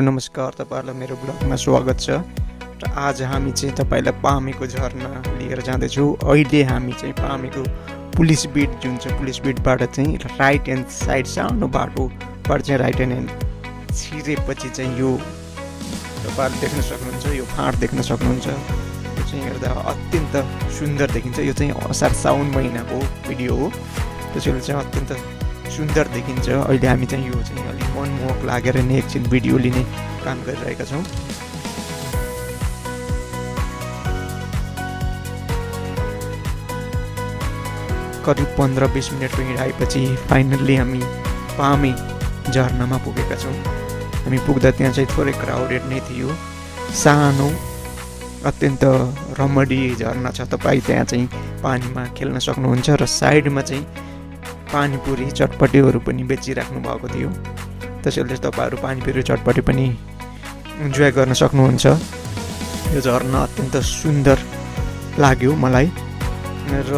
नमस्कार, तपाईहरुलाई मेरो ब्लगमा स्वागत छ। र आज हामी चाहिँ तपाईलाई पामेको झरना लिएर जाँदैछौँ। अहिले हामी चाहिँ पामेको पुलिस बिट जुन छ, पुलिस बिटबाट चाहिँ राइट ह्यान्ड साइड सानो बाटोबाट चाहिँ राइट ह्यान्ड छिरेपछि चाहिँ यो तपाईहरुले देख्न सक्नुहुन्छ, यो फाँट देख्न सक्नुहुन्छ। यो चाहिँ हेर्दा अत्यन्त सुन्दर देखिन्छ। यो चाहिँ असार साउन महिनाको भिडियो हो, त्यसैले चाहिँ अत्यन्त सुन्दर देखिन्छ। अहिले हामी चाहिँ यो चाहिँ अलिक मनमोहक लागेर नै एकछिन भिडियो लिने काम गरिरहेका छौँ। करिब 15-20 मिनटको हिँडाएपछि फाइनल्ली हामी पामे झरनामा पुगेका छौँ। हामी पुग्दा त्यहाँ चाहिँ थोरै क्राउडेड नै थियो। सानो अत्यन्त रमणीय झरना छ। तपाईँ त्यहाँ चाहिँ पानीमा खेल्न सक्नुहुन्छ र साइडमा चाहिँ पानीपुरी चटपटेहरू पनि बेचिराख्नु भएको थियो। त्यसैले तपाईहरु पानीपुरी चटपटे पनि इन्जोय गर्न सक्नुहुन्छ। यो झरना अत्यन्त सुन्दर लाग्यो मलाई। र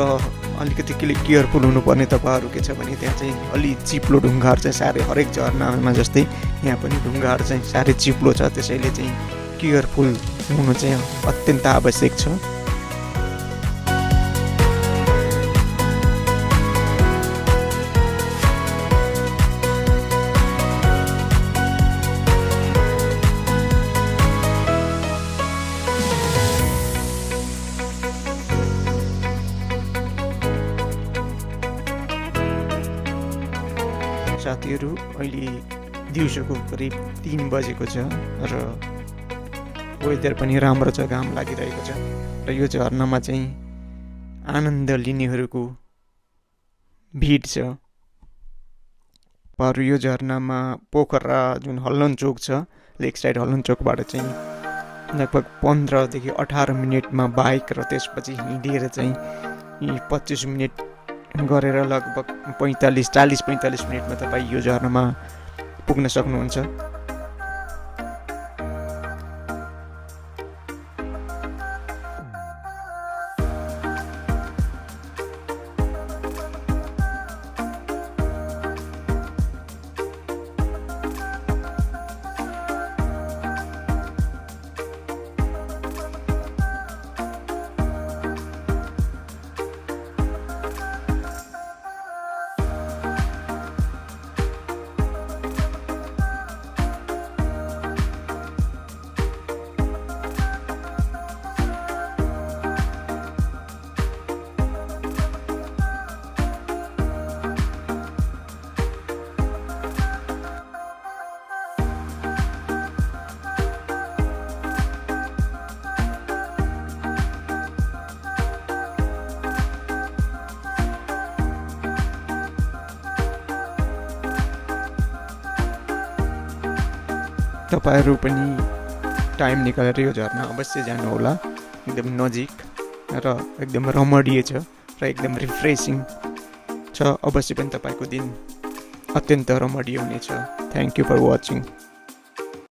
अलिकति केयरफुल हुनुपर्ने तपाईहरु के छ भने त्यहाँ चाहिँ अलि चिप्लो ढुङ्गाहरू चाहिँ साह्रै हरेक झरनामा जस्तै यहाँ पनि ढुङ्गाहरू चाहिँ साह्रै चिप्लो छ। त्यसैले चाहिँ केयरफुल हुनु चाहिँ अत्यन्त आवश्यक छ। साथीहरु, अहिले दिउँसोको करिब 3 बजेको छ र वेदर पनि राम्रो छ, घाम लागिरहेको छ। र यो झरनामा चाहिँ आनन्द लिनेहरूको भिड छ। पर यो झरनामा पोखरा जुन हल्लन चोक छ, लेक साइड हल्लन चोकबाट चाहिँ लगभग 15 देखि 18 मिनेटमा बाइक र त्यसपछि हिँडेर चाहिँ 25 मिनेट गरेर लगभग 40-45 मिनेटमा तपाईँ यो झरनामा पुग्न सक्नुहुन्छ। तपाईहरु पनि टाइम निकालेर यो झरना अवश्य जानु होला। एकदम नजिक र एकदम रमणीय छ र एकदम रिफ्रेशिङ छ। अवश्य पनि तपाईको दिन अत्यन्त रमणीय हुनेछ। Thank you for watching.